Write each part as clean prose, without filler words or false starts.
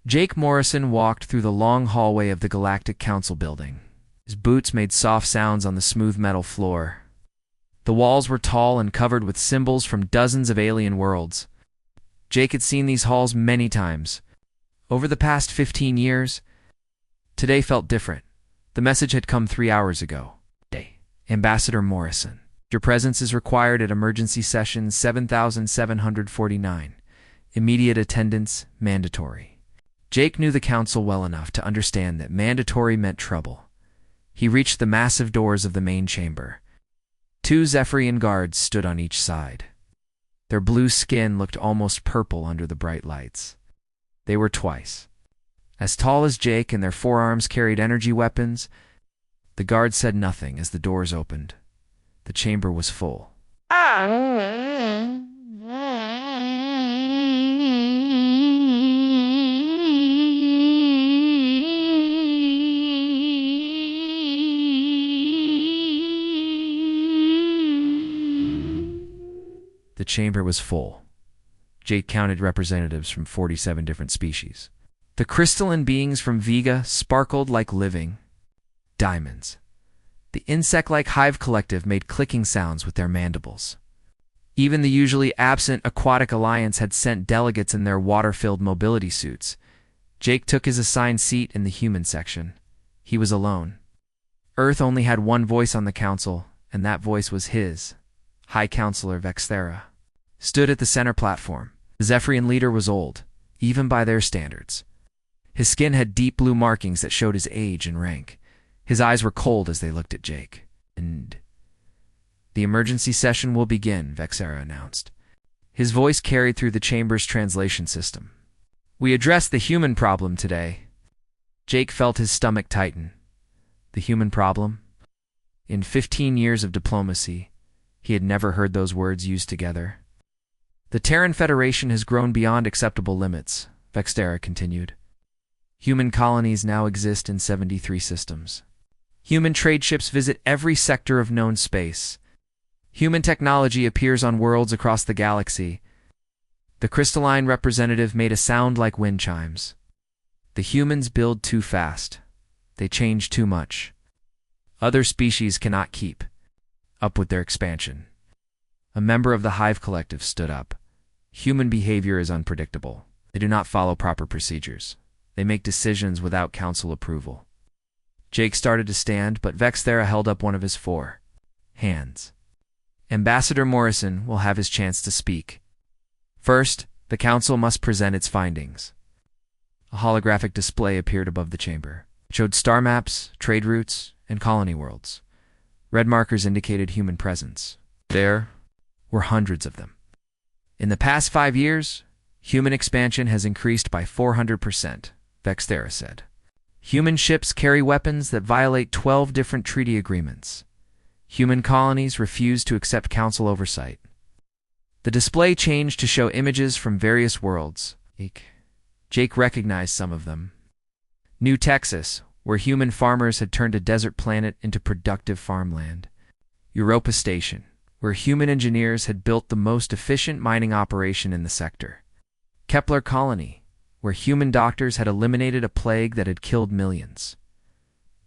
Jake Morrison walked through the long hallway of the Galactic Council building. His boots made soft sounds on the smooth metal floor. The walls were tall and covered with symbols from dozens of alien worlds. Jake had seen these halls many times. Over the past 15 years, today felt different. The message had come 3 hours ago. Ambassador Morrison, your presence is required at emergency session 7749. Immediate attendance mandatory. Jake knew the council well enough to understand that mandatory meant trouble. He reached the massive doors of the main chamber. 2 Zephyrian guards stood on each side. Their blue skin looked almost purple under the bright lights. They were twice as tall as Jake, and their forearms carried energy weapons. The guards said nothing as the doors opened. The chamber was full. The chamber was full. Jake counted representatives from 47 different species. The crystalline beings from Vega sparkled like living diamonds. The insect-like hive collective made clicking sounds with their mandibles. Even the usually absent Aquatic Alliance had sent delegates in their water-filled mobility suits. Jake took his assigned seat in the human section. He was alone. Earth only had one voice on the council, and that voice was his. High Counselor Vexthera stood at the center platform. The Zephyrian leader was old, even by their standards. His skin had deep blue markings that showed his age and rank. His eyes were cold as they looked at Jake. "And the emergency session will begin," Vexthera announced. His voice carried through the chamber's translation system. "We addressed the human problem today." Jake felt his stomach tighten. The human problem? In 15 years of diplomacy, he had never heard those words used together. "The Terran Federation has grown beyond acceptable limits," Vexthera continued. "Human colonies now exist in 73 systems. Human trade ships visit every sector of known space. Human technology appears on worlds across the galaxy." The crystalline representative made a sound like wind chimes. "The humans build too fast. They change too much. Other species cannot keep up with their expansion." A member of the Hive Collective stood up. "Human behavior is unpredictable. They do not follow proper procedures. They make decisions without council approval." Jake started to stand, but Vexthera held up one of his 4 hands. "Ambassador Morrison will have his chance to speak. First, the council must present its findings." A holographic display appeared above the chamber. It showed star maps, trade routes, and colony worlds. Red markers indicated human presence. There were hundreds of them. "In the past 5 years, human expansion has increased by 400%, Vexthera said. "Human ships carry weapons that violate 12 different treaty agreements. Human colonies refuse to accept council oversight." The display changed to show images from various worlds. Jake recognized some of them. New Texas, where human farmers had turned a desert planet into productive farmland. Europa Station, where human engineers had built the most efficient mining operation in the sector. Kepler Colony, where human doctors had eliminated a plague that had killed millions.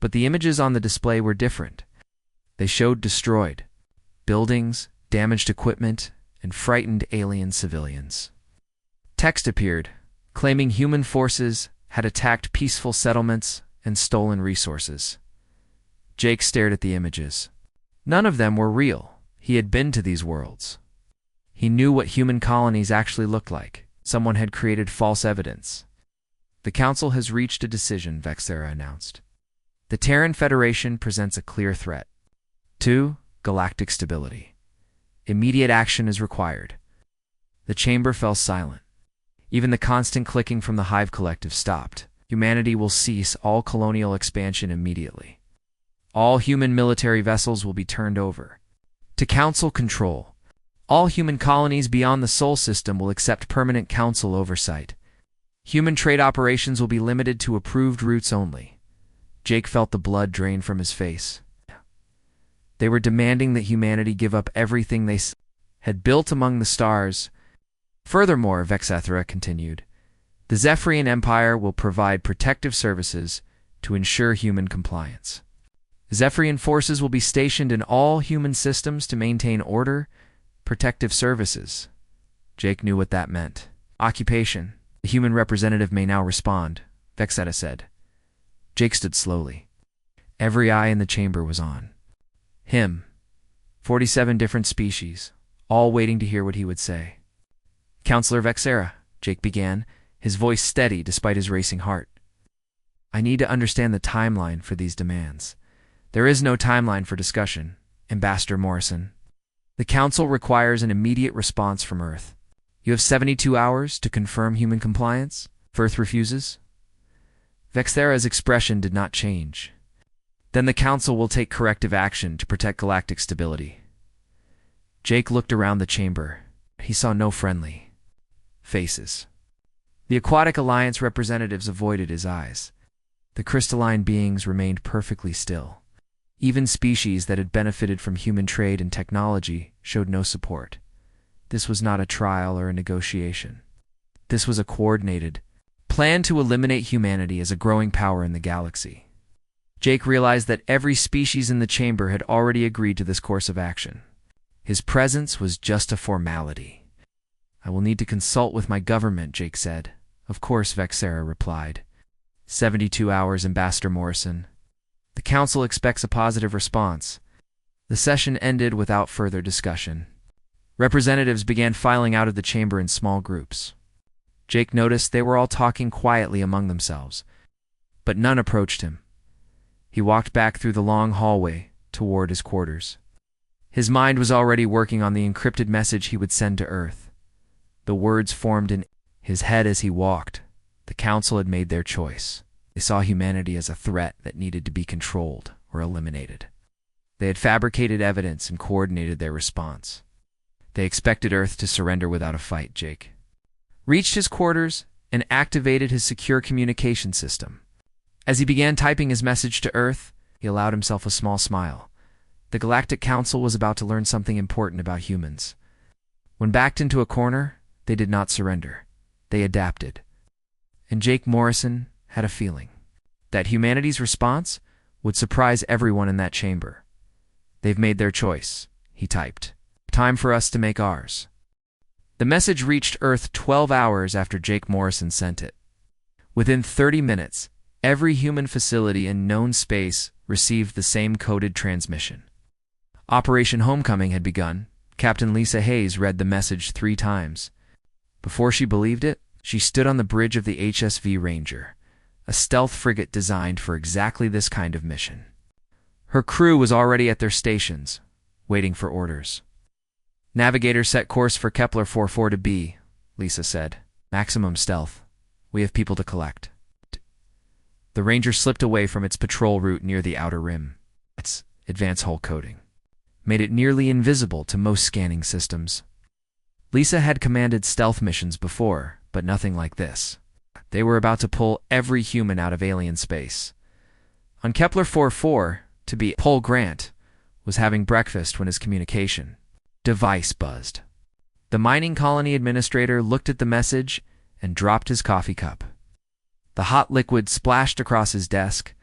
But the images on the display were different. They showed destroyed buildings, damaged equipment, and frightened alien civilians. Text appeared, claiming human forces had attacked peaceful settlements and stolen resources. Jake stared at the images. None of them were real. He had been to these worlds. He knew what human colonies actually looked like. Someone had created false evidence. "The Council has reached a decision," Vexthera announced. "The Terran Federation presents a clear threat. 2. Galactic stability. Immediate action is required." The chamber fell silent. Even the constant clicking from the Hive Collective stopped. "Humanity will cease all colonial expansion immediately. All human military vessels will be turned over to Council control. All human colonies beyond the Sol system will accept permanent Council oversight. Human trade operations will be limited to approved routes only." Jake felt the blood drain from his face. They were demanding that humanity give up everything they had built among the stars. "Furthermore," Vexthera continued, The Zephyrian Empire will provide protective services to ensure human compliance. Zephyrian forces will be stationed in all human systems to maintain order, protective services. Jake knew what that meant. Occupation. The human representative may now respond, Vexetta said. Jake stood slowly. Every eye in the chamber was on him. 47 different species, all waiting to hear what he would say. Counselor Vexera, Jake began, his voice steady despite his racing heart. I need to understand the timeline for these demands. There is no timeline for discussion, Ambassador Morrison. The Council requires an immediate response from Earth. You have 72 hours to confirm human compliance. If Earth refuses? Vexera's expression did not change. Then the Council will take corrective action to protect galactic stability. Jake looked around the chamber. He saw no friendly faces. The Aquatic Alliance representatives avoided his eyes. The crystalline beings remained perfectly still. Even species that had benefited from human trade and technology showed no support. This was not a trial or a negotiation. This was a coordinated plan to eliminate humanity as a growing power in the galaxy. Jake realized that every species in the chamber had already agreed to this course of action. His presence was just a formality. I will need to consult with my government, Jake said. Of course, Vexera replied. 72 hours, Ambassador Morrison. The Council expects a positive response. The session ended without further discussion. Representatives began filing out of the chamber in small groups. Jake noticed they were all talking quietly among themselves, but none approached him. He walked back through the long hallway toward his quarters. His mind was already working on the encrypted message he would send to Earth. The words formed in his head as he walked. The Council had made their choice. They saw humanity as a threat that needed to be controlled or eliminated. They had fabricated evidence and coordinated their response. They expected Earth to surrender without a fight. Jake reached his quarters and activated his secure communication system. As he began typing his message to Earth, he allowed himself a small smile. The Galactic Council was about to learn something important about humans. When backed into a corner, they did not surrender. They adapted. And Jake Morrison had a feeling that humanity's response would surprise everyone in that chamber. They've made their choice, he typed. Time for us to make ours. The message reached Earth 12 hours after Jake Morrison sent it. Within 30 minutes, every human facility in known space received the same coded transmission. Operation Homecoming had begun. Captain Lisa Hayes read the message 3 times. Before she believed it, she stood on the bridge of the HSV Ranger, a stealth frigate designed for exactly this kind of mission. Her crew was already at their stations, waiting for orders. Navigator set course for Kepler 44 to B, Lisa said. Maximum stealth. We have people to collect. The Ranger slipped away from its patrol route near the outer rim. Its advanced hull coating made it nearly invisible to most scanning systems. Lisa had commanded stealth missions before, but nothing like this. They were about to pull every human out of alien space. On Kepler 44, to be Paul Grant was having breakfast when his communication device buzzed. The mining colony administrator looked at the message and dropped his coffee cup. The hot liquid splashed across his desk,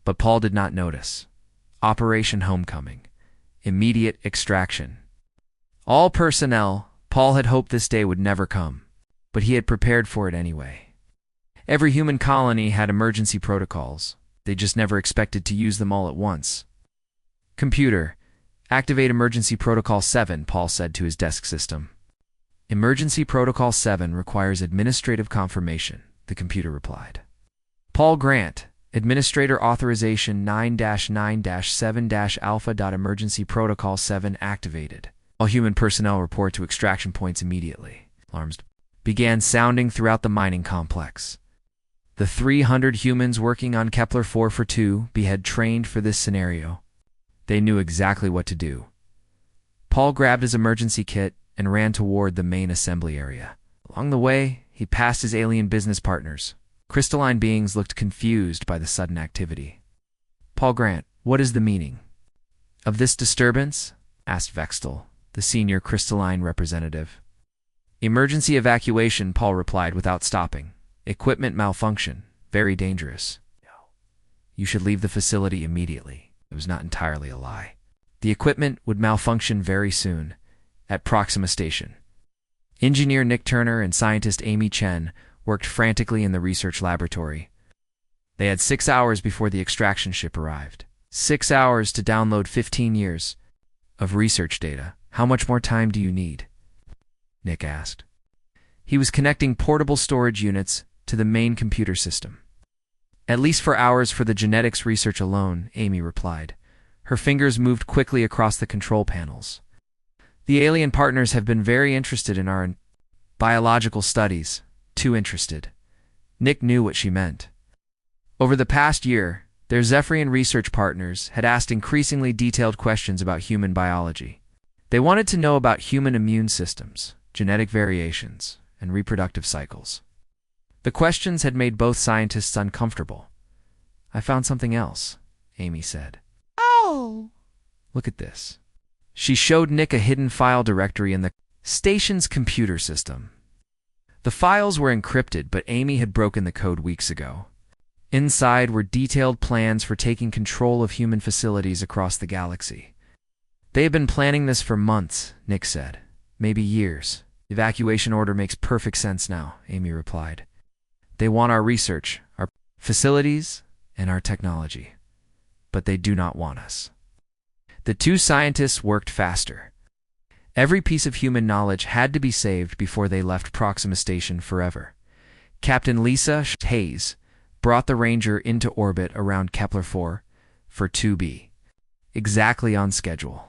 but Paul did not notice. Operation Homecoming. Immediate extraction. All personnel. Paul had hoped this day would never come, but he had prepared for it anyway. Every human colony had emergency protocols. They just never expected to use them all at once. Computer, activate Emergency Protocol 7, Paul said to his desk system. Emergency Protocol 7 requires administrative confirmation, the computer replied. Paul Grant, Administrator Authorization 9-9-7-Alpha. Emergency Protocol 7 activated. All human personnel report to extraction points immediately. Alarms began sounding throughout the mining complex. The 300 humans working on Kepler 442B had trained for this scenario. They knew exactly what to do. Paul grabbed his emergency kit and ran toward the main assembly area. Along the way, he passed his alien business partners. Crystalline beings looked confused by the sudden activity. Paul Grant, what is the meaning of this disturbance? Asked Vextel, the senior crystalline representative. Emergency evacuation, Paul replied without stopping. Equipment malfunction. Very dangerous. You should leave the facility immediately. It was not entirely a lie. The equipment would malfunction very soon at Proxima Station. Engineer Nick Turner and scientist Amy Chen worked frantically in the research laboratory. They had 6 hours before the extraction ship arrived. 6 hours to download 15 years of research data. How much more time do you need? Nick asked. He was connecting portable storage units to the main computer system. At least 4 hours for the genetics research alone, Amy replied. Her fingers moved quickly across the control panels. The alien partners have been very interested in our biological studies. Too interested. Nick knew what she meant. Over the past year, their Zephyrian research partners had asked increasingly detailed questions about human biology. They wanted to know about human immune systems, genetic variations, and reproductive cycles. The questions had made both scientists uncomfortable. I found something else, Amy said. Oh! Look at this. She showed Nick a hidden file directory in the station's computer system. The files were encrypted, but Amy had broken the code weeks ago. Inside were detailed plans for taking control of human facilities across the galaxy. They had been planning this for months, Nick said. Maybe years. The evacuation order makes perfect sense now, Amy replied. They want our research, our facilities, and our technology. But they do not want us. The two scientists worked faster. Every piece of human knowledge had to be saved before they left Proxima Station forever. Captain Lisa Hayes brought the Ranger into orbit around Kepler-4 for 2B, exactly on schedule.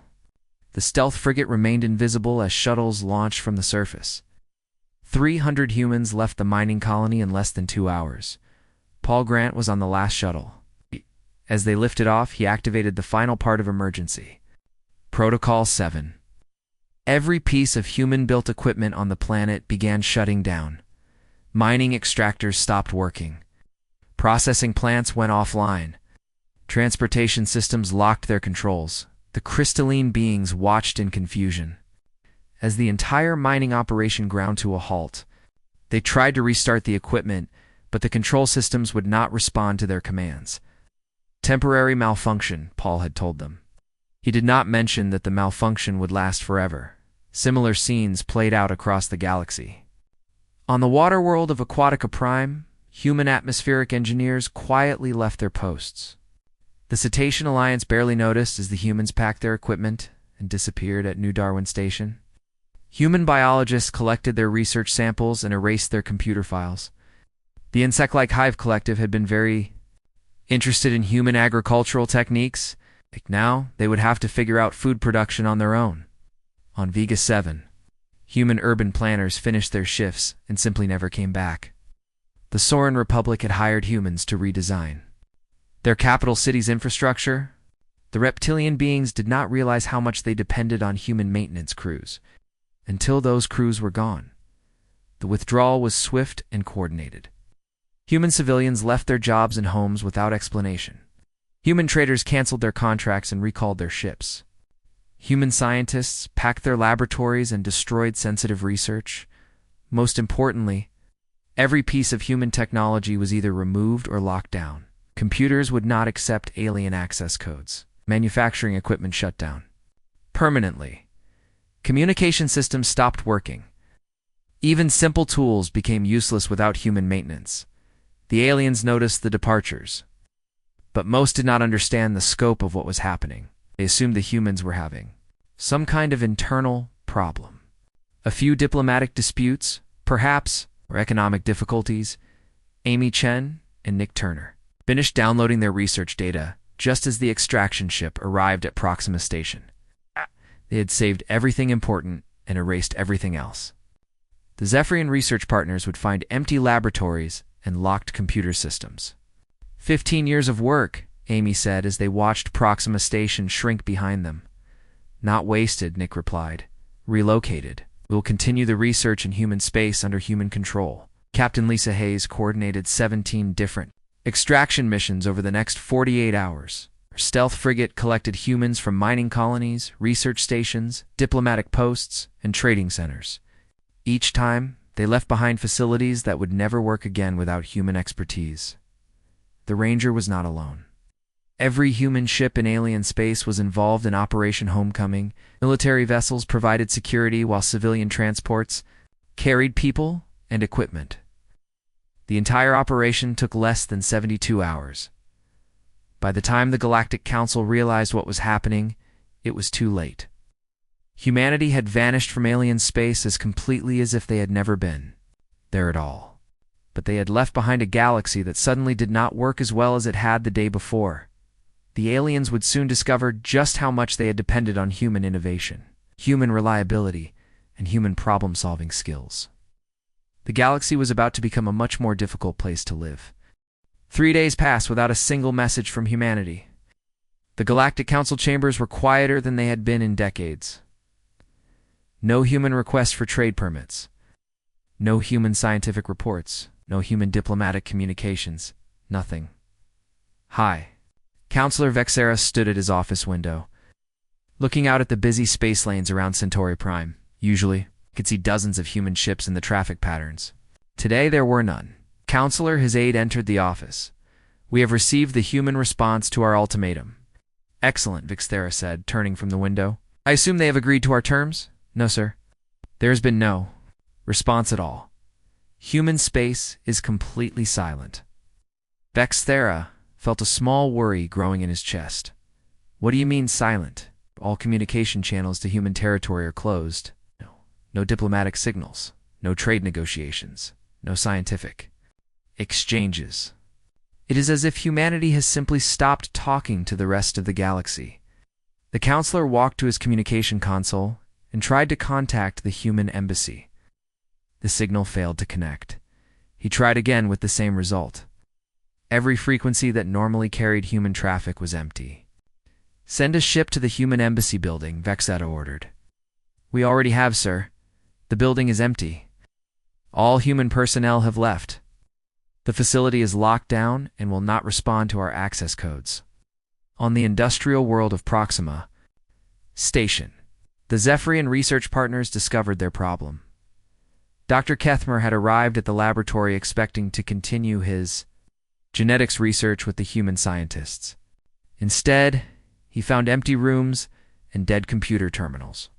The stealth frigate remained invisible as shuttles launched from the surface. 300 humans left the mining colony in less than 2 hours. Paul Grant was on the last shuttle. As they lifted off, he activated the final part of emergency. Protocol 7. Every piece of human-built equipment on the planet began shutting down. Mining extractors stopped working. Processing plants went offline. Transportation systems locked their controls. The crystalline beings watched in confusion. As the entire mining operation ground to a halt, they tried to restart the equipment, but the control systems would not respond to their commands. Temporary malfunction, Paul had told them. He did not mention that the malfunction would last forever. Similar scenes played out across the galaxy. On the water world of Aquatica Prime, human atmospheric engineers quietly left their posts. The Cetacean Alliance barely noticed as the humans packed their equipment and disappeared at New Darwin Station. Human biologists collected their research samples and erased their computer files. The insect-like Hive Collective had been very interested in human agricultural techniques. Now, they would have to figure out food production on their own. On Vega 7, human urban planners finished their shifts and simply never came back. The Soren Republic had hired humans to redesign their capital city's infrastructure. The reptilian beings did not realize how much they depended on human maintenance crews until those crews were gone. The withdrawal was swift and coordinated. Human civilians left their jobs and homes without explanation. Human traders canceled their contracts and recalled their ships. Human scientists packed their laboratories and destroyed sensitive research. Most importantly, every piece of human technology was either removed or locked down. Computers would not accept alien access codes. Manufacturing equipment shut down permanently. Communication systems stopped working. Even simple tools became useless without human maintenance. The aliens noticed the departures, but most did not understand the scope of what was happening. They assumed the humans were having some kind of internal problem. A few diplomatic disputes, perhaps, or economic difficulties. Amy Chen and Nick Turner finished downloading their research data just as the extraction ship arrived at Proxima Station. They had saved everything important and erased everything else. The Zephyrian research partners would find empty laboratories and locked computer systems. 15 years of work, Amy said as they watched Proxima Station shrink behind them. Not wasted, Nick replied. Relocated. We'll continue the research in human space under human control. Captain Lisa Hayes coordinated 17 different extraction missions over the next 48 hours. Her stealth frigate collected humans from mining colonies, research stations, diplomatic posts, and trading centers. Each time, They left behind facilities that would never work again without human expertise. The Ranger was not alone. Every human ship in alien space was involved in Operation Homecoming. Military vessels provided security while civilian transports carried people and equipment. The entire operation took less than 72 hours. By the time the Galactic Council realized what was happening, it was too late. Humanity had vanished from alien space as completely as if they had never been there at all. But they had left behind a galaxy that suddenly did not work as well as it had the day before. The aliens would soon discover just how much they had depended on human innovation, human reliability, and human problem-solving skills. The galaxy was about to become a much more difficult place to live. 3 days passed without a single message from humanity. The Galactic Council chambers were quieter than they had been in decades. No human requests for trade permits. No human scientific reports. No human diplomatic communications. Nothing. Hi. Counselor Vexera stood at his office window, looking out at the busy space lanes around Centauri Prime. Usually, he could see dozens of human ships in the traffic patterns. Today there were none. Counselor, his aide, entered the office. We have received the human response to our ultimatum. Excellent, Vexera said, turning from the window. I assume they have agreed to our terms? No, sir. There has been no response at all. Human space is completely silent. Vexera felt a small worry growing in his chest. What do you mean silent? All communication channels to human territory are closed. No diplomatic signals. No trade negotiations. No scientific exchanges. It is as if humanity has simply stopped talking to the rest of the galaxy. The counselor walked to his communication console and tried to contact the human embassy. The signal failed to connect. He tried again with the same result. Every frequency that normally carried human traffic was empty. Send a ship to the human embassy building, Vexera ordered. We already have, sir. The building is empty. All human personnel have left. The facility is locked down and will not respond to our access codes. On the industrial world of Proxima Station, the Zephyrian research partners discovered their problem. Dr. Kethmer had arrived at the laboratory expecting to continue his genetics research with the human scientists. Instead, he found empty rooms and dead computer terminals.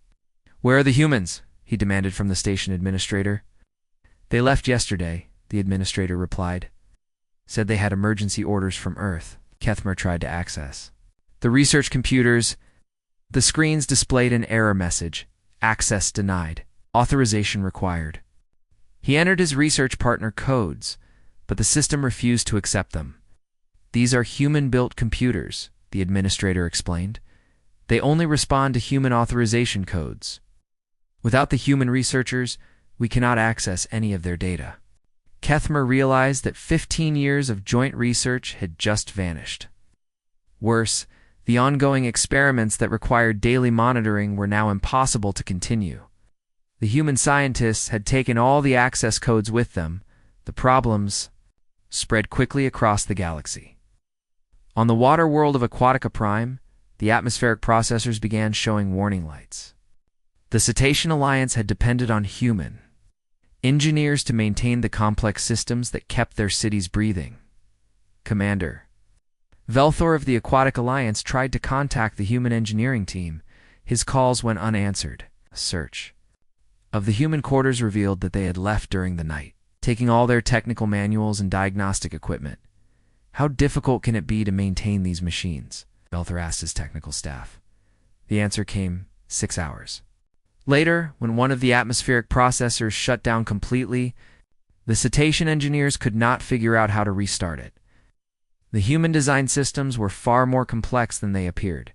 Where are the humans? He demanded from the station administrator. They left yesterday, the administrator replied. Said they had emergency orders from Earth. Kethmer tried to access the research computers. The screens displayed an error message. Access denied. Authorization required. He entered his research partner codes, but the system refused to accept them. These are human-built computers, the administrator explained. They only respond to human authorization codes. Without the human researchers, we cannot access any of their data. Kethmer realized that 15 years of joint research had just vanished. Worse, the ongoing experiments that required daily monitoring were now impossible to continue. The human scientists had taken all the access codes with them. The problems spread quickly across the galaxy. On the water world of Aquatica Prime, the atmospheric processors began showing warning lights. The Cetacean Alliance had depended on human engineers to maintain the complex systems that kept their cities breathing. Commander Velthor of the Aquatic Alliance tried to contact the human engineering team. His calls went unanswered. A search of the human quarters revealed that they had left during the night, taking all their technical manuals and diagnostic equipment. How difficult can it be to maintain these machines? Velthor asked his technical staff. The answer came 6 hours. Later, when one of the atmospheric processors shut down completely, the Cetacean engineers could not figure out how to restart it. The human-designed systems were far more complex than they appeared.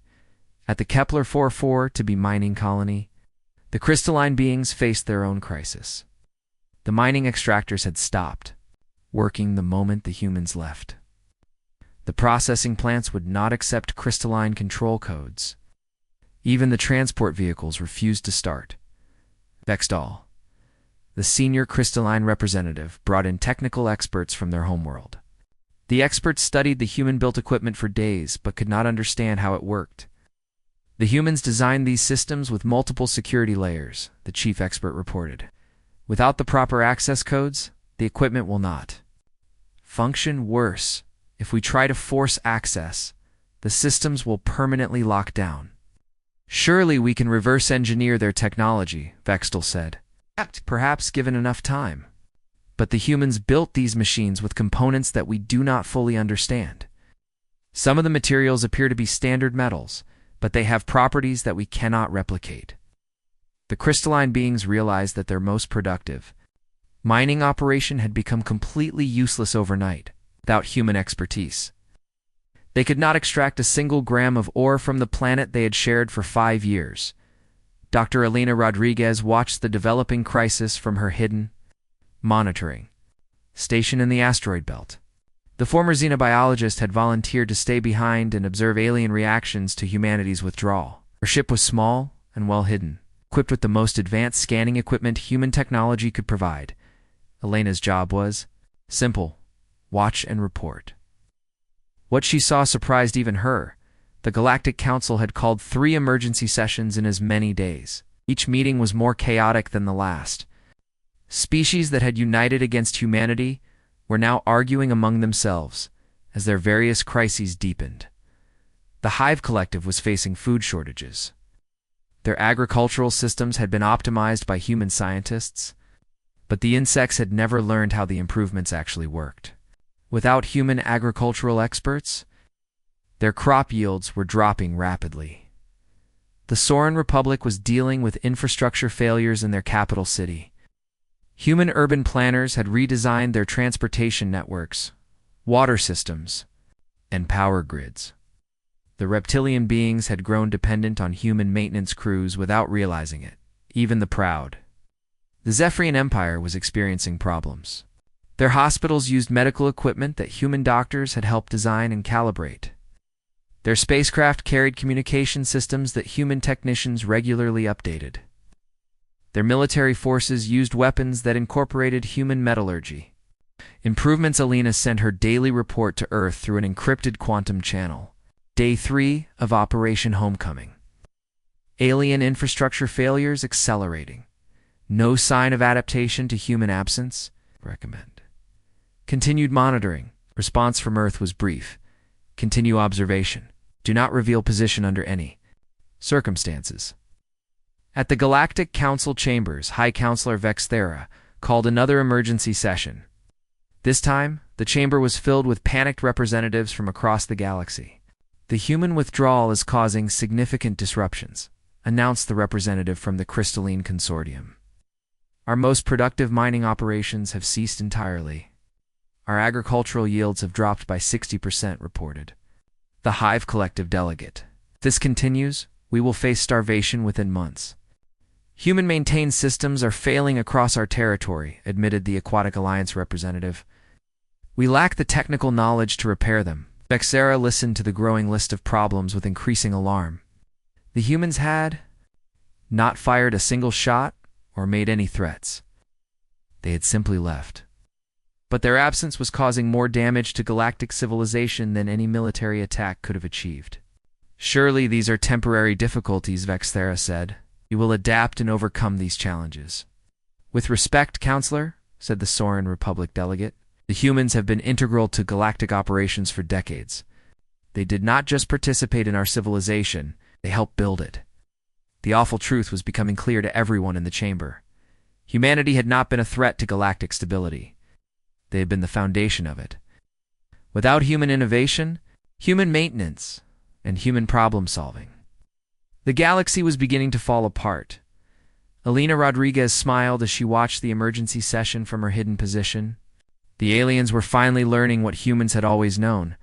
At the Kepler 442b mining colony, the crystalline beings faced their own crisis. The mining extractors had stopped working the moment the humans left. The processing plants would not accept crystalline control codes. Even the transport vehicles refused to start. Vexdal, the senior crystalline representative, brought in technical experts from their homeworld. The experts studied the human-built equipment for days, but could not understand how it worked. The humans designed these systems with multiple security layers, the chief expert reported. Without the proper access codes, the equipment will not function. Worse, if we try to force access, the systems will permanently lock down. Surely we can reverse engineer their technology, Vextel said. Perhaps given enough time. But the humans built these machines with components that we do not fully understand. Some of the materials appear to be standard metals, but they have properties that we cannot replicate. The crystalline beings realized that their most productive mining operation had become completely useless overnight, without human expertise. They could not extract a single gram of ore from the planet they had shared for 5 years. Dr. Elena Rodriguez watched the developing crisis from her hidden monitoring station in the asteroid belt. The former xenobiologist had volunteered to stay behind and observe alien reactions to humanity's withdrawal. Her ship was small and well hidden, equipped with the most advanced scanning equipment human technology could provide. Elena's job was simple: watch and report. What she saw surprised even her. The Galactic Council had called 3 emergency sessions in as many days. Each meeting was more chaotic than the last. Species that had united against humanity were now arguing among themselves as their various crises deepened. The Hive Collective was facing food shortages. Their agricultural systems had been optimized by human scientists, but the insects had never learned how the improvements actually worked. Without human agricultural experts, their crop yields were dropping rapidly. The Soren Republic was dealing with infrastructure failures in their capital city. Human urban planners had redesigned their transportation networks, water systems, and power grids. The reptilian beings had grown dependent on human maintenance crews without realizing it, even the proud. The Zephyrian Empire was experiencing problems. Their hospitals used medical equipment that human doctors had helped design and calibrate. Their spacecraft carried communication systems that human technicians regularly updated. Their military forces used weapons that incorporated human metallurgy. Improvements. Alina sent her daily report to Earth through an encrypted quantum channel. Day 3 of Operation Homecoming. Alien infrastructure failures accelerating. No sign of adaptation to human absence. Recommend. Continued monitoring. Response from Earth was brief. Continue observation. Do not reveal position under any circumstances. At the Galactic Council chambers, High Counselor Vexthera called another emergency session. This time, the chamber was filled with panicked representatives from across the galaxy. The human withdrawal is causing significant disruptions, announced the representative from the Crystalline Consortium. Our most productive mining operations have ceased entirely. Our agricultural yields have dropped by 60%, reported the Hive Collective delegate. If this continues, we will face starvation within months. Human-maintained systems are failing across our territory, admitted the Aquatic Alliance representative. We lack the technical knowledge to repair them. Vexthera listened to the growing list of problems with increasing alarm. The humans had not fired a single shot or made any threats. They had simply left. But their absence was causing more damage to galactic civilization than any military attack could have achieved. Surely these are temporary difficulties, Vexthera said. You will adapt and overcome these challenges. With respect, Counselor, said the Soren Republic delegate, the humans have been integral to galactic operations for decades. They did not just participate in our civilization, they helped build it. The awful truth was becoming clear to everyone in the chamber. Humanity had not been a threat to galactic stability. They had been the foundation of it. Without human innovation, human maintenance, and human problem-solving, the galaxy was beginning to fall apart. Elena Rodriguez smiled as she watched the emergency session from her hidden position. The aliens were finally learning what humans had always known.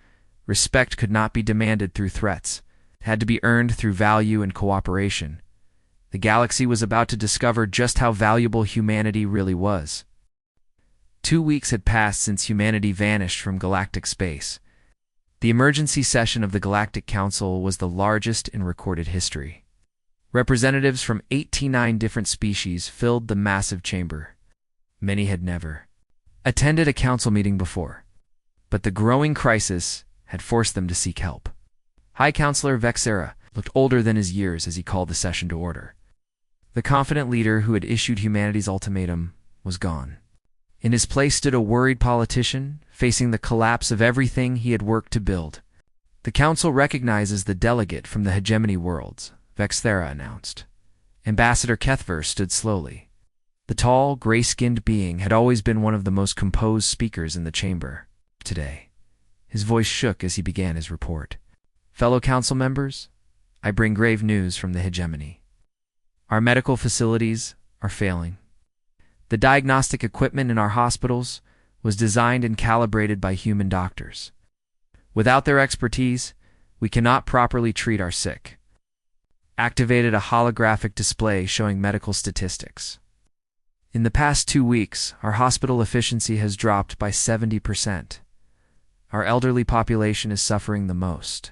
Respect could not be demanded through threats. It had to be earned through value and cooperation. The galaxy was about to discover just how valuable humanity really was. 2 weeks had passed since humanity vanished from galactic space. The emergency session of the Galactic Council was the largest in recorded history. Representatives from 89 different species filled the massive chamber. Many had never attended a council meeting before, but the growing crisis had forced them to seek help. High Counselor Vexthera looked older than his years as he called the session to order. The confident leader who had issued humanity's ultimatum was gone. In his place stood a worried politician, facing the collapse of everything he had worked to build. "The Council recognizes the delegate from the hegemony worlds," Vexthera announced. Ambassador Kethver stood slowly. The tall, gray-skinned being had always been one of the most composed speakers in the chamber. Today, his voice shook as he began his report. "Fellow council members, I bring grave news from the hegemony. Our medical facilities are failing. The diagnostic equipment in our hospitals was designed and calibrated by human doctors. Without their expertise, we cannot properly treat our sick." Activated a holographic display showing medical statistics. "In the past 2 weeks, our hospital efficiency has dropped by 70%. Our elderly population is suffering the most.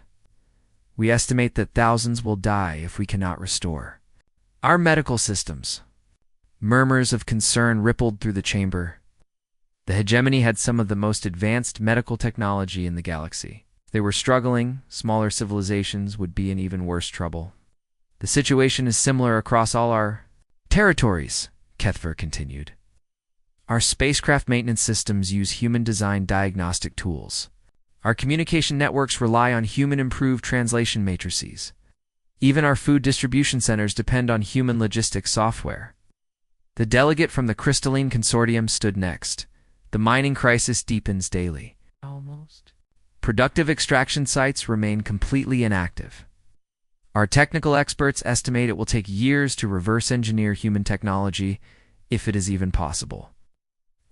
We estimate that thousands will die if we cannot restore our medical systems." Murmurs of concern rippled through the chamber. The hegemony had some of the most advanced medical technology in the galaxy. If they were struggling, smaller civilizations would be in even worse trouble. "The situation is similar across all our territories," Kethver continued. "Our spacecraft maintenance systems use human-designed diagnostic tools. Our communication networks rely on human-improved translation matrices. Even our food distribution centers depend on human logistics software." The delegate from the Crystalline Consortium stood next. "The mining crisis deepens daily. Productive extraction sites remain completely inactive. Our technical experts estimate it will take years to reverse engineer human technology, if it is even possible.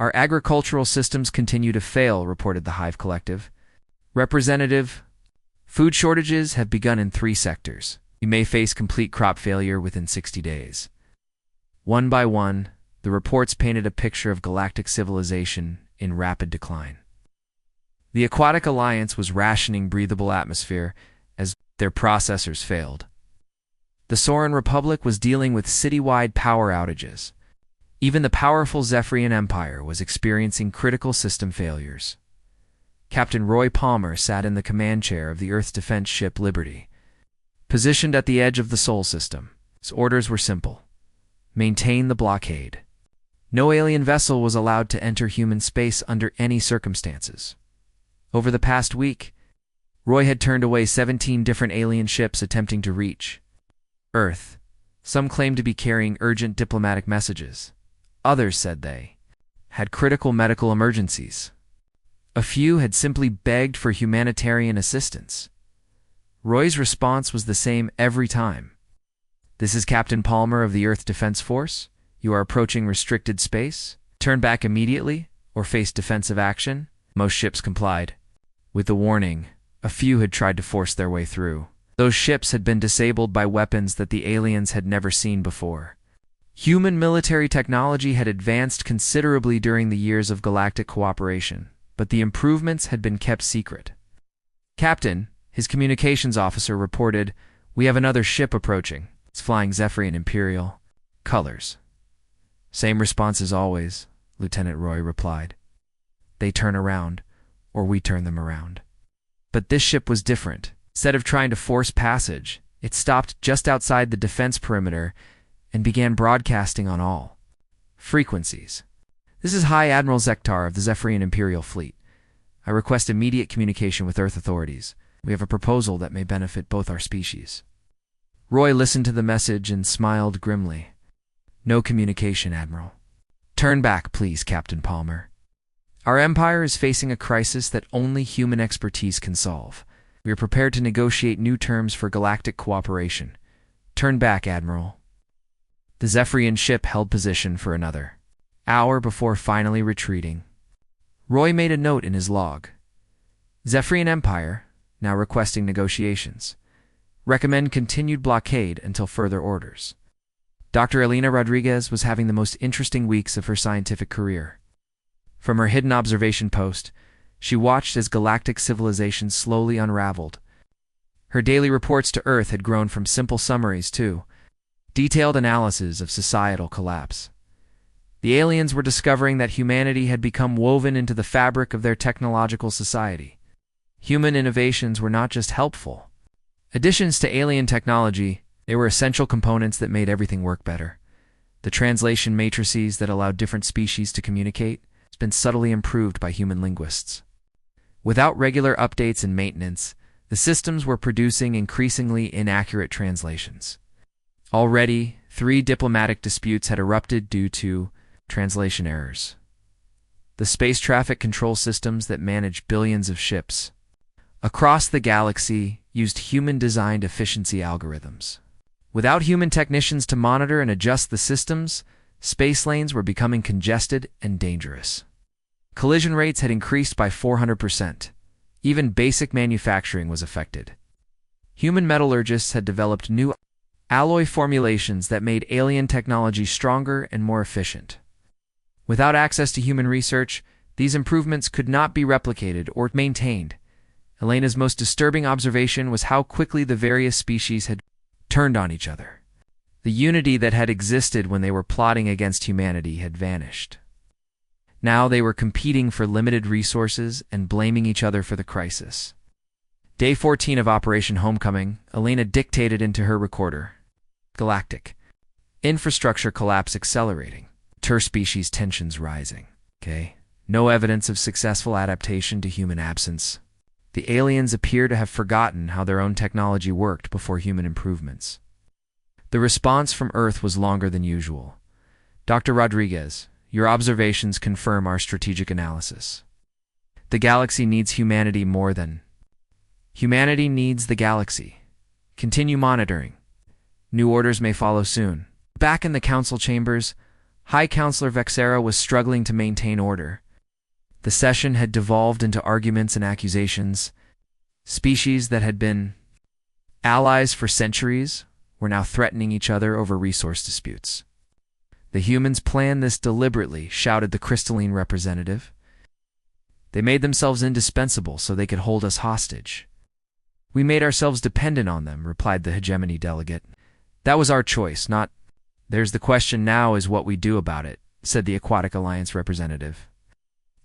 Our agricultural systems continue to fail," reported the Hive Collective. "Representative, food shortages have begun in 3 sectors. We may face complete crop failure within 60 days. One by one, the reports painted a picture of galactic civilization in rapid decline. The Aquatic Alliance was rationing breathable atmosphere as their processors failed. The Soran Republic was dealing with citywide power outages. Even the powerful Zephyrian Empire was experiencing critical system failures. Captain Roy Palmer sat in the command chair of the Earth's defense ship Liberty. Positioned at the edge of the Sol system, his orders were simple: maintain the blockade. No alien vessel was allowed to enter human space under any circumstances. Over the past week, Roy had turned away 17 different alien ships attempting to reach Earth. Some claimed to be carrying urgent diplomatic messages. Others said they had critical medical emergencies. A few had simply begged for humanitarian assistance. Roy's response was the same every time. "This is Captain Palmer of the Earth Defense Force. You are approaching restricted space. Turn back immediately or face defensive action." Most ships complied. With the warning, a few had tried to force their way through. Those ships had been disabled by weapons that the aliens had never seen before. Human military technology had advanced considerably during the years of galactic cooperation, but the improvements had been kept secret. "Captain," his communications officer reported, "we have another ship approaching. It's flying Zephyrian Imperial colors." "Same response as always," Lieutenant Roy replied. "They turn around, or we turn them around." But this ship was different. Instead of trying to force passage, it stopped just outside the defense perimeter and began broadcasting on all frequencies. "This is High Admiral Zektar of the Zephyrian Imperial Fleet. I request immediate communication with Earth authorities. We have a proposal that may benefit both our species." Roy listened to the message and smiled grimly. "No communication, Admiral. Turn back, please, Captain Palmer. Our empire is facing a crisis that only human expertise can solve. We are prepared to negotiate new terms for galactic cooperation. Turn back, Admiral." The Zephyrian ship held position for another hour before finally retreating. Roy made a note in his log. "Zephyrian Empire, now requesting negotiations. Recommend continued blockade until further orders." Dr. Elena Rodriguez was having the most interesting weeks of her scientific career. From her hidden observation post, she watched as galactic civilization slowly unraveled. Her daily reports to Earth had grown from simple summaries to detailed analyses of societal collapse. The aliens were discovering that humanity had become woven into the fabric of their technological society. Human innovations were not just helpful. Additions to alien technology, they were essential components that made everything work better. The translation matrices that allow different species to communicate has been subtly improved by human linguists. Without regular updates and maintenance, the systems were producing increasingly inaccurate translations. Already, 3 diplomatic disputes had erupted due to translation errors. The space traffic control systems that manage billions of ships across the galaxy used human-designed efficiency algorithms. Without human technicians to monitor and adjust the systems, space lanes were becoming congested and dangerous. Collision rates had increased by 400%. Even basic manufacturing was affected. Human metallurgists had developed new alloy formulations that made alien technology stronger and more efficient. Without access to human research, these improvements could not be replicated or maintained. Elena's most disturbing observation was how quickly the various species had turned on each other. The unity that had existed when they were plotting against humanity had vanished. Now they were competing for limited resources and blaming each other for the crisis. Day 14 of Operation Homecoming, Elena dictated into her recorder. Galactic. Infrastructure collapse accelerating. Interspecies tensions rising. No evidence of successful adaptation to human absence. The aliens appear to have forgotten how their own technology worked before human improvements. The response from Earth was longer than usual. Dr. Rodriguez, your observations confirm our strategic analysis. The galaxy needs humanity more than humanity needs the galaxy. Continue monitoring. New orders may follow soon. Back in the council chambers, High Counselor Vexera was struggling to maintain order. The session had devolved into arguments and accusations. Species that had been allies for centuries were now threatening each other over resource disputes. The humans planned this deliberately, shouted the crystalline representative. They made themselves indispensable so they could hold us hostage. We made ourselves dependent on them, replied the hegemony delegate. That was our choice, not... There's the question now is what we do about it, said the Aquatic Alliance representative.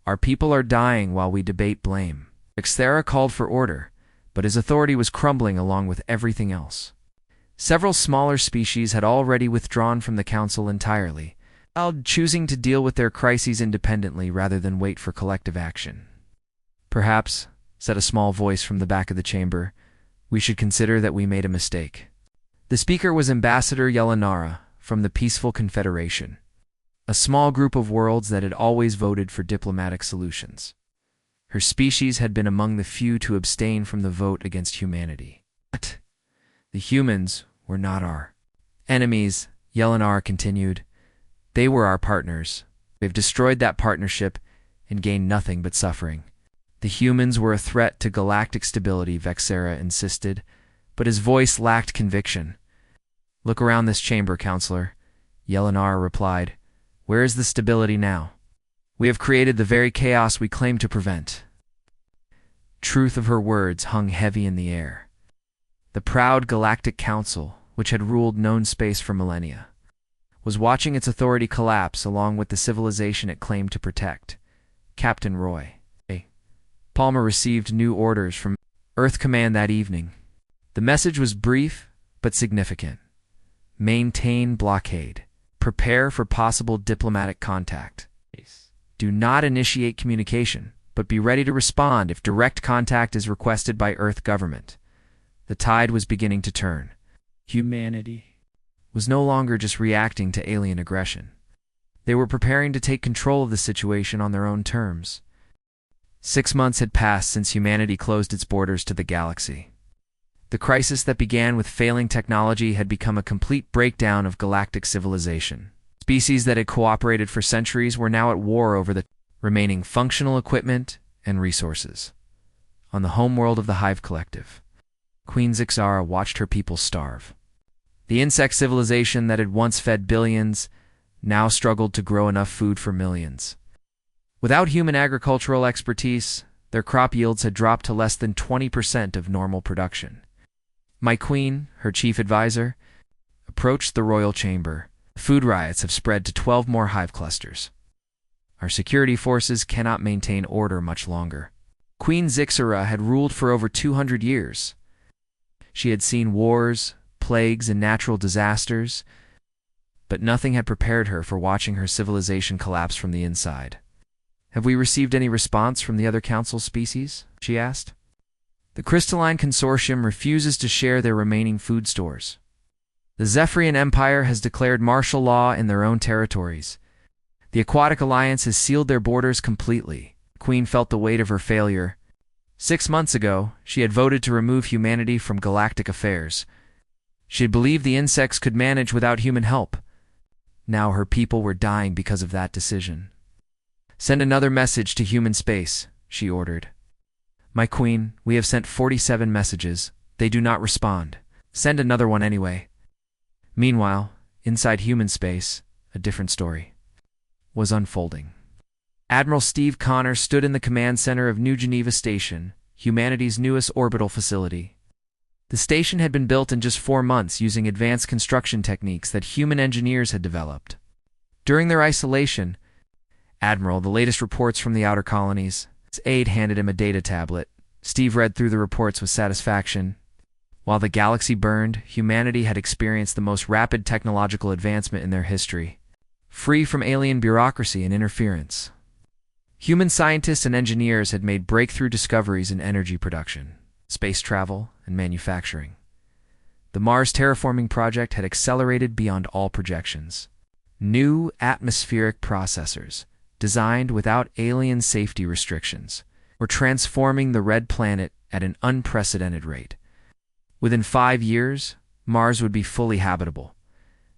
Our people are dying while we debate blame. Vexera called for order, but his authority was crumbling along with everything else. Several smaller species had already withdrawn from the council entirely, choosing to deal with their crises independently rather than wait for collective action. Perhaps, said a small voice from the back of the chamber, we should consider that we made a mistake. The speaker was Ambassador Yelinara from the Peaceful Confederation, a small group of worlds that had always voted for diplomatic solutions. Her species had been among the few to abstain from the vote against humanity. But the humans were not our enemies, Yelinar continued. They were our partners. They've destroyed that partnership and gained nothing but suffering. The humans were a threat to galactic stability, Vexera insisted, but his voice lacked conviction. Look around this chamber, Counselor, Yelinar replied. Where is the stability now? We have created the very chaos we claim to prevent. Truth of her words hung heavy in the air. The proud Galactic Council, which had ruled known space for millennia, was watching its authority collapse along with the civilization it claimed to protect. Captain Roy Palmer received new orders from Earth Command that evening. The message was brief but significant. Maintain blockade. Prepare for possible diplomatic contact. Do not initiate communication, but be ready to respond if direct contact is requested by Earth government. The tide was beginning to turn. Humanity was no longer just reacting to alien aggression. They were preparing to take control of the situation on their own terms. 6 months had passed since humanity closed its borders to the galaxy. The crisis that began with failing technology had become a complete breakdown of galactic civilization. Species that had cooperated for centuries were now at war over the remaining functional equipment and resources. On the homeworld of the Hive Collective, Queen Zixara watched her people starve. The insect civilization that had once fed billions now struggled to grow enough food for millions. Without human agricultural expertise, their crop yields had dropped to less than 20% of normal production. My queen, her chief advisor, approached the royal chamber. Food riots have spread to 12 more hive clusters. Our security forces cannot maintain order much longer. Queen Zixara had ruled for over 200 years. She had seen wars, plagues, and natural disasters, but nothing had prepared her for watching her civilization collapse from the inside. "Have we received any response from the other council species?" she asked. "The Crystalline Consortium refuses to share their remaining food stores. The Zephyrian Empire has declared martial law in their own territories. The Aquatic Alliance has sealed their borders completely." Queen felt the weight of her failure. 6 months ago, she had voted to remove humanity from galactic affairs. She had believed the insects could manage without human help. Now her people were dying because of that decision. "Send another message to human space," she ordered. "My queen, we have sent 47 messages. They do not respond. Send another one anyway." Meanwhile, inside human space, a different story was unfolding. Admiral Steve Connor stood in the command center of New Geneva Station, humanity's newest orbital facility. The station had been built in just 4 months using advanced construction techniques that human engineers had developed. During their isolation, "Admiral, the latest reports from the outer colonies." His aide handed him a data tablet. Steve read through the reports with satisfaction. While the galaxy burned, humanity had experienced the most rapid technological advancement in their history, free from alien bureaucracy and interference. Human scientists and engineers had made breakthrough discoveries in energy production, space travel, and manufacturing. The Mars terraforming project had accelerated beyond all projections. New atmospheric processors, designed without alien safety restrictions, were transforming the red planet at an unprecedented rate. Within 5 years, Mars would be fully habitable.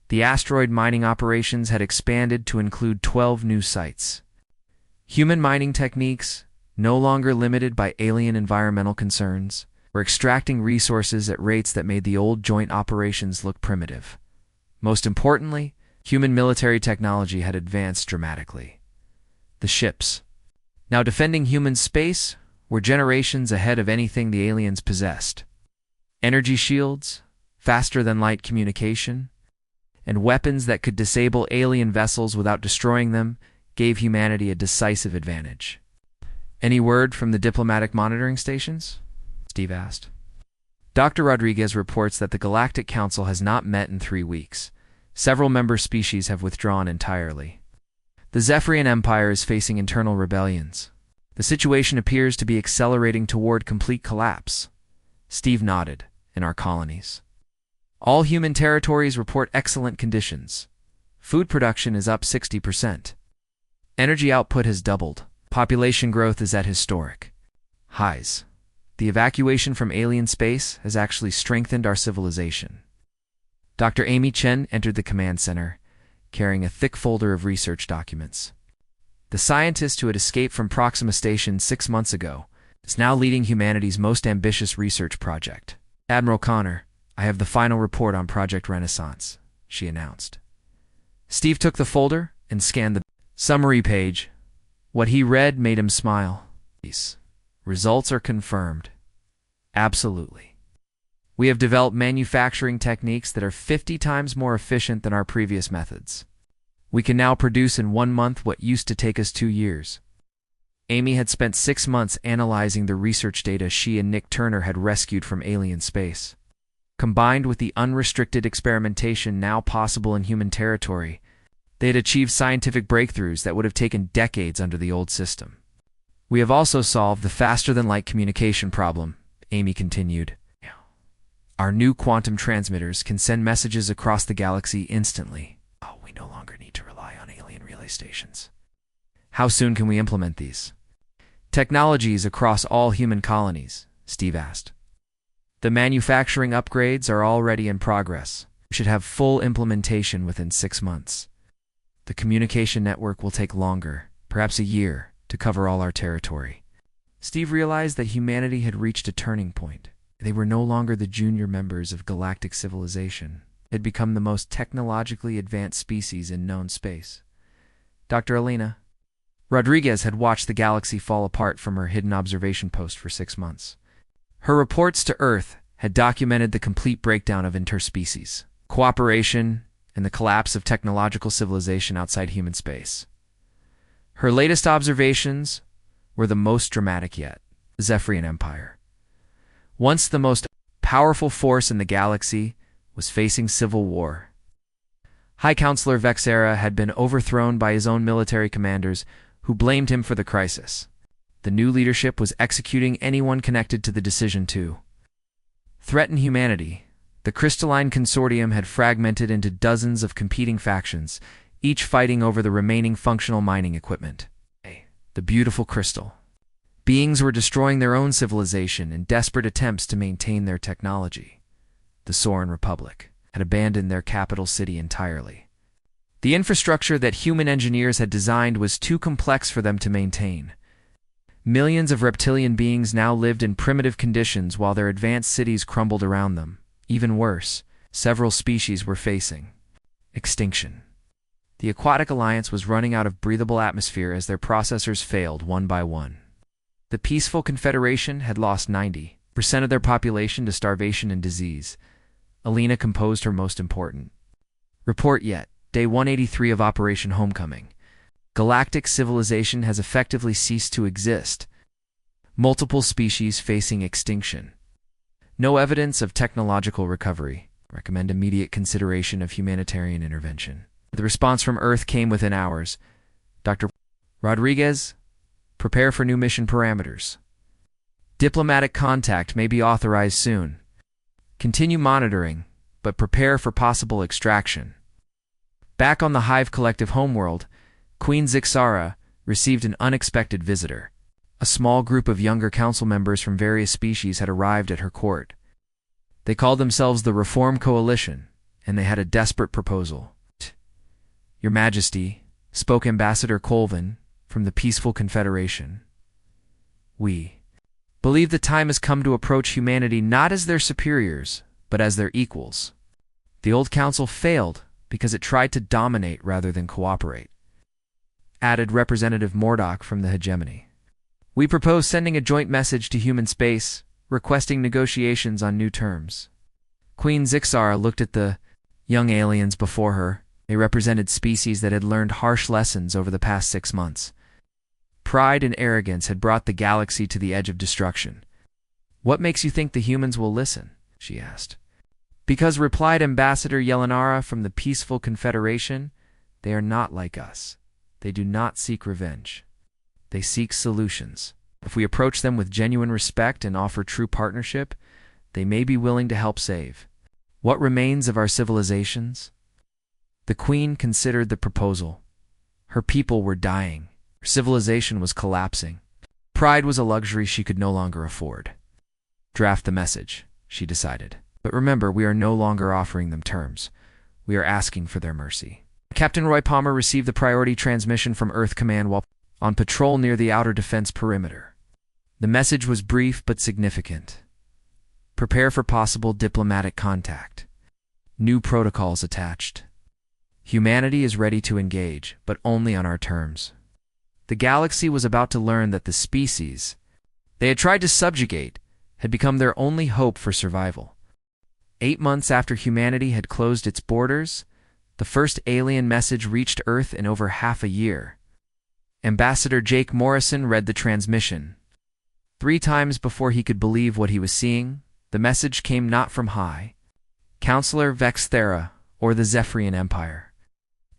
The asteroid mining operations had expanded to include 12 new sites. Human mining techniques, no longer limited by alien environmental concerns, were extracting resources at rates that made the old joint operations look primitive. Most importantly, human military technology had advanced dramatically. The ships, now defending human space, were generations ahead of anything the aliens possessed. Energy shields, faster-than-light communication, and weapons that could disable alien vessels without destroying them gave humanity a decisive advantage. "Any word from the diplomatic monitoring stations?" Steve asked. Dr. Rodriguez reports that the Galactic Council has not met in 3 weeks. Several member species have withdrawn entirely. The Zephyrian Empire is facing internal rebellions. The situation appears to be accelerating toward complete collapse. Steve nodded. "In our colonies, all human territories report excellent conditions. Food production is up 60%. Energy output has doubled. Population growth is at historic highs. The evacuation from alien space has actually strengthened our civilization." Dr. Amy Chen entered the command center, carrying a thick folder of research documents. The scientist who had escaped from Proxima Station 6 months ago is now leading humanity's most ambitious research project. "Admiral Connor, I have the final report on Project Renaissance," she announced. Steve took the folder and scanned the summary page. What he read made him smile. "These results are confirmed. Absolutely. We have developed manufacturing techniques that are 50 times more efficient than our previous methods. We can now produce in 1 month what used to take us 2 years." Amy had spent 6 months analyzing the research data she and Nick Turner had rescued from alien space. Combined with the unrestricted experimentation now possible in human territory, they had achieved scientific breakthroughs that would have taken decades under the old system. "We have also solved the faster-than-light communication problem," Amy continued. "Our new quantum transmitters can send messages across the galaxy instantly. We no longer need to rely on alien relay stations." "How soon can we implement these technologies across all human colonies?" Steve asked. "The manufacturing upgrades are already in progress. We should have full implementation within 6 months. The communication network will take longer, perhaps a year, to cover all our territory." Steve realized that humanity had reached a turning point. They were no longer the junior members of galactic civilization. They had become the most technologically advanced species in known space. "Dr. Elena." Rodriguez had watched the galaxy fall apart from her hidden observation post for 6 months. Her reports to Earth had documented the complete breakdown of interspecies cooperation and the collapse of technological civilization outside human space. Her latest observations were the most dramatic yet. The Zephyrian Empire, once the most powerful force in the galaxy, was facing civil war. High Counselor Vexera had been overthrown by his own military commanders, who blamed him for the crisis. The new leadership was executing anyone connected to the decision to threaten humanity. The crystalline consortium had fragmented into dozens of competing factions, each fighting over the remaining functional mining equipment. The beautiful crystal. Beings were destroying their own civilization in desperate attempts to maintain their technology. The Soren Republic had abandoned their capital city entirely. The infrastructure that human engineers had designed was too complex for them to maintain. Millions of reptilian beings now lived in primitive conditions while their advanced cities crumbled around them. Even worse, several species were facing extinction. The Aquatic Alliance was running out of breathable atmosphere as their processors failed one by one. The Peaceful Confederation had lost 90% of their population to starvation and disease. Alina composed her most important report yet, Day 183 of Operation Homecoming. Galactic civilization has effectively ceased to exist. Multiple species facing extinction. No evidence of technological recovery. Recommend immediate consideration of humanitarian intervention. The response from Earth came within hours. Dr. Rodriguez, prepare for new mission parameters. Diplomatic contact may be authorized soon. Continue monitoring, but prepare for possible extraction. Back on the Hive Collective homeworld, Queen Zixara received an unexpected visitor. A small group of younger council members from various species had arrived at her court. They called themselves the Reform Coalition, and they had a desperate proposal. Your Majesty, spoke Ambassador Colvin from the Peaceful Confederation. We believe the time has come to approach humanity not as their superiors, but as their equals. The old council failed because it tried to dominate rather than cooperate. Added Representative Mordok from the hegemony. We propose sending a joint message to human space, requesting negotiations on new terms. Queen Zixara looked at the young aliens before her. They represented species that had learned harsh lessons over the past 6 months. Pride and arrogance had brought the galaxy to the edge of destruction. What makes you think the humans will listen? She asked. Because, replied Ambassador Yelenara from the Peaceful Confederation, they are not like us. They do not seek revenge. They seek solutions. If we approach them with genuine respect and offer true partnership, they may be willing to help save what remains of our civilizations. The Queen considered the proposal. Her people were dying. Her civilization was collapsing. Pride was a luxury she could no longer afford. Draft the message, she decided. But remember, we are no longer offering them terms. We are asking for their mercy. Captain Roy Palmer received the priority transmission from Earth Command while on patrol near the outer defense perimeter. The message was brief but significant. Prepare for possible diplomatic contact. New protocols attached. Humanity is ready to engage, but only on our terms. The galaxy was about to learn that the species they had tried to subjugate had become their only hope for survival. 8 months after humanity had closed its borders, the first alien message reached Earth in over half a year. Ambassador Jake Morrison read the transmission. 3 times before he could believe what he was seeing, the message came not from High Counselor Vexthera or the Zephyrian Empire,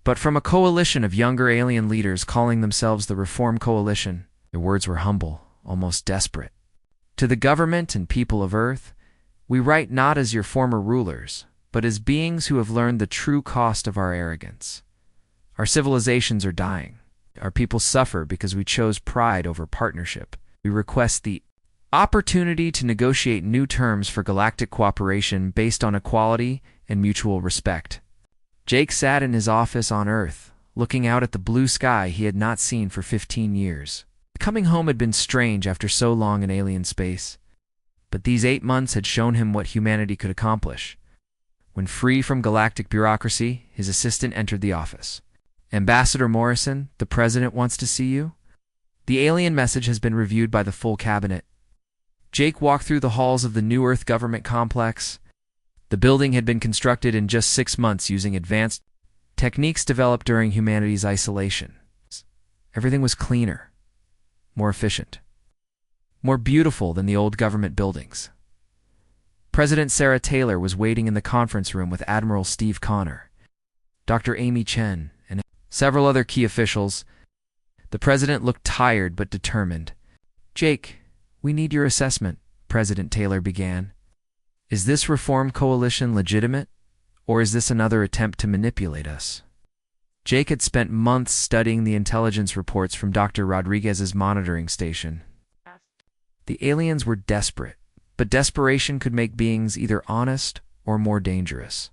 but from a coalition of younger alien leaders calling themselves the Reform Coalition. Their words were humble, almost desperate. To the government and people of Earth, we write not as your former rulers, but as beings who have learned the true cost of our arrogance. Our civilizations are dying. Our people suffer because we chose pride over partnership. We request the opportunity to negotiate new terms for galactic cooperation based on equality and mutual respect. Jake sat in his office on Earth, looking out at the blue sky he had not seen for 15 years. Coming home had been strange after so long in alien space, but these 8 months had shown him what humanity could accomplish. When free from galactic bureaucracy, his assistant entered the office. Ambassador Morrison, the president wants to see you. The alien message has been reviewed by the full cabinet. Jake walked through the halls of the New Earth government complex. The building had been constructed in just 6 months using advanced techniques developed during humanity's isolation. Everything was cleaner, more efficient, more beautiful than the old government buildings. President Sarah Taylor was waiting in the conference room with Admiral Steve Connor. Dr. Amy Chen, and several other key officials. The president looked tired but determined. "Jake, we need your assessment," President Taylor began. "Is this reform coalition legitimate, or is this another attempt to manipulate us?" Jake had spent months studying the intelligence reports from Dr. Rodriguez's monitoring station. The aliens were desperate, but desperation could make beings either honest or more dangerous.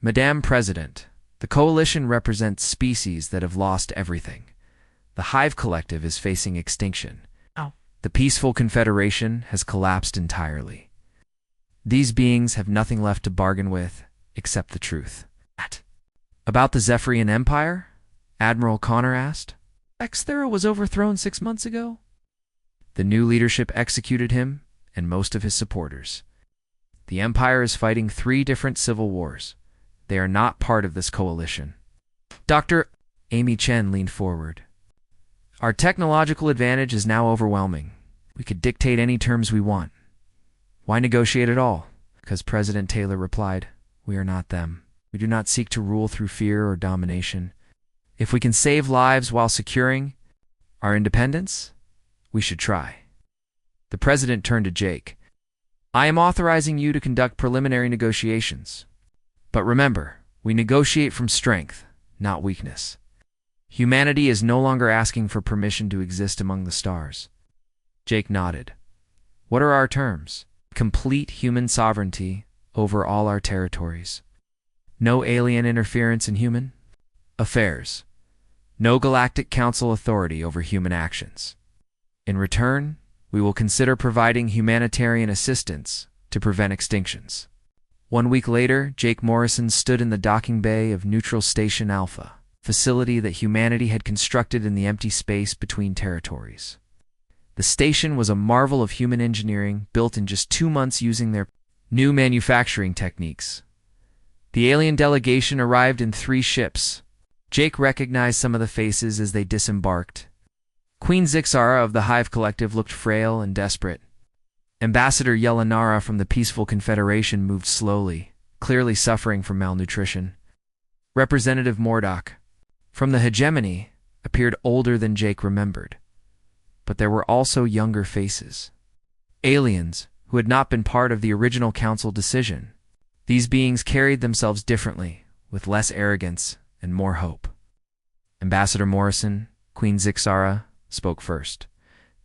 "Madame President, the coalition represents species that have lost everything. The Hive Collective is facing extinction. The peaceful Confederation has collapsed entirely. These beings have nothing left to bargain with except the truth." "About the Zephyrian Empire?" Admiral Connor asked. "Exthera was overthrown 6 months ago." "The new leadership executed him and most of his supporters. The Empire is fighting 3 different civil wars. They are not part of this coalition." Dr. Amy Chen leaned forward. "Our technological advantage is now overwhelming. We could dictate any terms we want." "Why negotiate at all?" "Because," President Taylor replied, "we are not them. We do not seek to rule through fear or domination. If we can save lives while securing our independence, we should try." The president turned to Jake. "I am authorizing you to conduct preliminary negotiations. But remember, we negotiate from strength, not weakness. Humanity is no longer asking for permission to exist among the stars." Jake nodded. "What are our terms?" "Complete human sovereignty over all our territories. No alien interference in human affairs. No Galactic Council authority over human actions. In return, we will consider providing humanitarian assistance to prevent extinctions." 1 week later, Jake Morrison stood in the docking bay of Neutral Station Alpha, facility that humanity had constructed in the empty space between territories. The station was a marvel of human engineering, built in just 2 months using their new manufacturing techniques. The alien delegation arrived in 3 ships. Jake recognized some of the faces as they disembarked. Queen Zixara of the Hive Collective looked frail and desperate. Ambassador Yelanara from the Peaceful Confederation moved slowly, clearly suffering from malnutrition. Representative Mordock from the Hegemony appeared older than Jake remembered. But there were also younger faces. Aliens who had not been part of the original council decision. These beings carried themselves differently, with less arrogance and more hope. Ambassador Morrison, Queen Zixara, spoke first.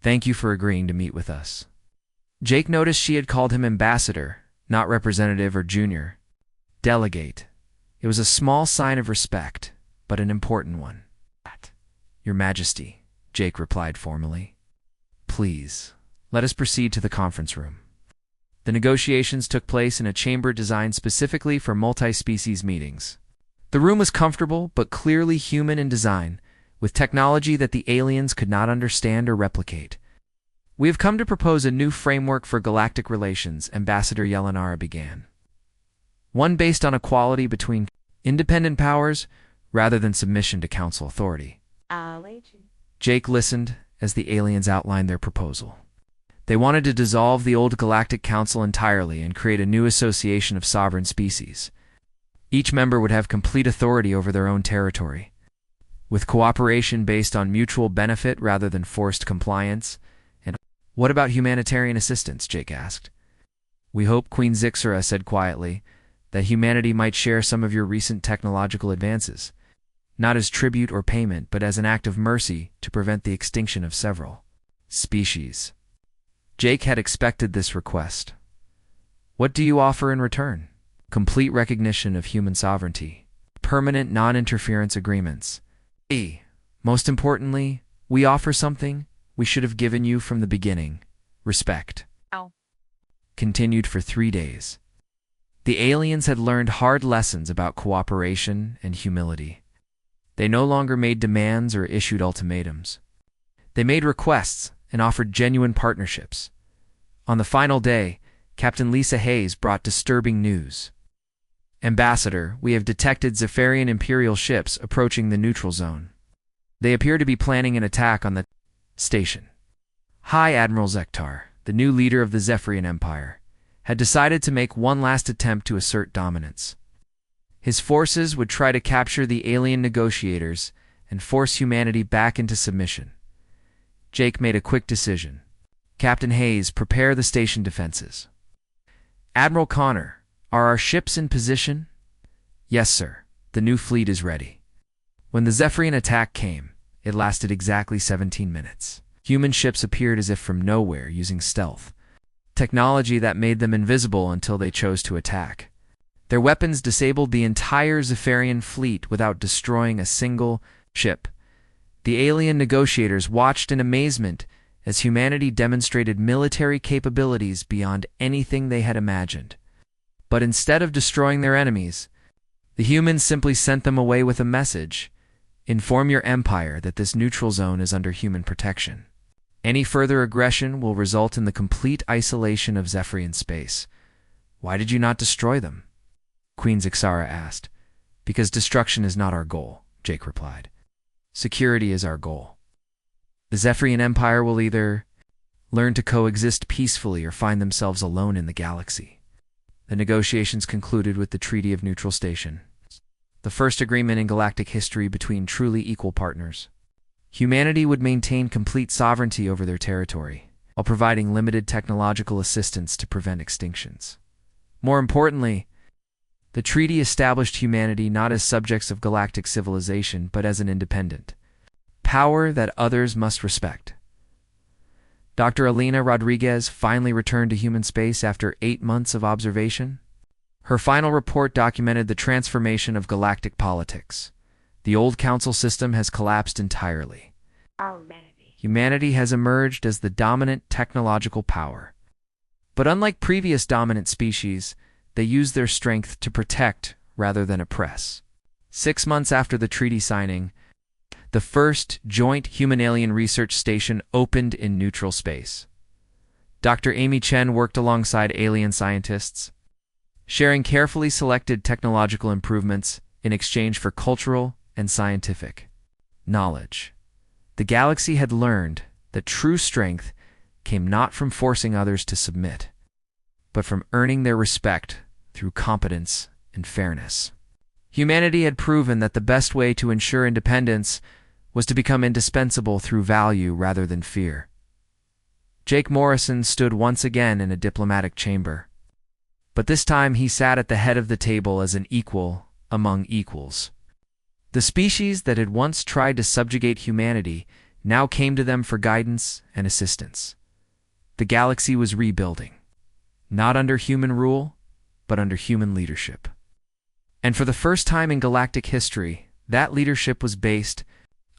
"Thank you for agreeing to meet with us." Jake noticed she had called him ambassador, not representative or junior. Delegate. It was a small sign of respect, but an important one. "Your Majesty," Jake replied formally. "Please, let us proceed to the conference room." The negotiations took place in a chamber designed specifically for multi-species meetings. The room was comfortable but clearly human in design, with technology that the aliens could not understand or replicate. "We have come to propose a new framework for galactic relations," Ambassador Yelanara began. "One based on equality between independent powers rather than submission to council authority." Jake listened as the aliens outlined their proposal. They wanted to dissolve the old Galactic Council entirely and create a new association of sovereign species. Each member would have complete authority over their own territory, with cooperation based on mutual benefit rather than forced compliance. "And what about humanitarian assistance?" Jake asked. "We hope," Queen Zixara said quietly, "that humanity might share some of your recent technological advances, not as tribute or payment, but as an act of mercy to prevent the extinction of several species." Jake had expected this request. "What do you offer in return?" "Complete recognition of human sovereignty. Permanent non-interference agreements. Most importantly, we offer something we should have given you from the beginning. Respect." Continued for 3 days. The aliens had learned hard lessons about cooperation and humility. They no longer made demands or issued ultimatums. They made requests and offered genuine partnerships. On the final day, Captain Lisa Hayes brought disturbing news. "Ambassador, we have detected Zephyrian Imperial ships approaching the neutral zone. They appear to be planning an attack on the station." High Admiral Zektar, the new leader of the Zephyrian Empire, had decided to make one last attempt to assert dominance. His forces would try to capture the alien negotiators and force humanity back into submission. Jake made a quick decision. Captain Hayes, prepare the station defenses. Admiral Connor, are our ships in position? Yes, sir. The new fleet is ready. When the Zephyrian attack came, it lasted exactly 17 minutes. Human ships appeared as if from nowhere, using stealth, technology that made them invisible until they chose to attack. Their weapons disabled the entire Zephyrian fleet without destroying a single ship. The alien negotiators watched in amazement as humanity demonstrated military capabilities beyond anything they had imagined. But instead of destroying their enemies, the humans simply sent them away with a message: inform your empire that this neutral zone is under human protection. Any further aggression will result in the complete isolation of Zephyrian space. Why did you not destroy them? Queen Zixara asked. Because destruction is not our goal, Jake replied. Security is our goal. The Zephyrian Empire will either learn to coexist peacefully or find themselves alone in the galaxy. The negotiations concluded with the Treaty of Neutral Station, the first agreement in galactic history between truly equal partners. Humanity would maintain complete sovereignty over their territory, while providing limited technological assistance to prevent extinctions. More importantly, the treaty established humanity not as subjects of galactic civilization, but as an independent power that others must respect. Dr. Alina Rodriguez finally returned to human space after 8 months of observation. Her final report documented the transformation of galactic politics. The old council system has collapsed entirely. Humanity has emerged as the dominant technological power. But unlike previous dominant species, they use their strength to protect rather than oppress. 6 months after the treaty signing, the first joint human-alien research station opened in neutral space. Dr. Amy Chen worked alongside alien scientists, sharing carefully selected technological improvements in exchange for cultural and scientific knowledge. The galaxy had learned that true strength came not from forcing others to submit, but from earning their respect through competence and fairness. Humanity had proven that the best way to ensure independence was to become indispensable through value rather than fear. Jake Morrison stood once again in a diplomatic chamber, but this time he sat at the head of the table as an equal among equals. The species that had once tried to subjugate humanity now came to them for guidance and assistance. The galaxy was rebuilding, not under human rule, but under human leadership. And for the first time in galactic history, that leadership was based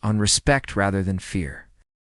on respect rather than fear.